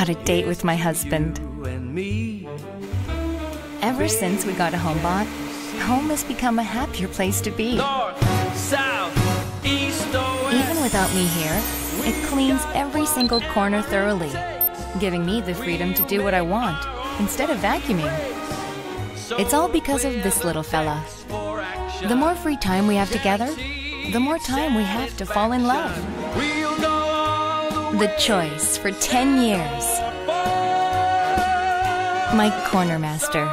got a date with my husband. Ever since we got a Hom-Bot, home has become a happier place to be. North, south, east, or west. Even without me here, it cleans every single corner thoroughly, giving me the freedom to do what I want instead of vacuuming. It's all because of this little fella. The more free time we have together, the more time we have to fall in love. The choice for 10 years. My corner master.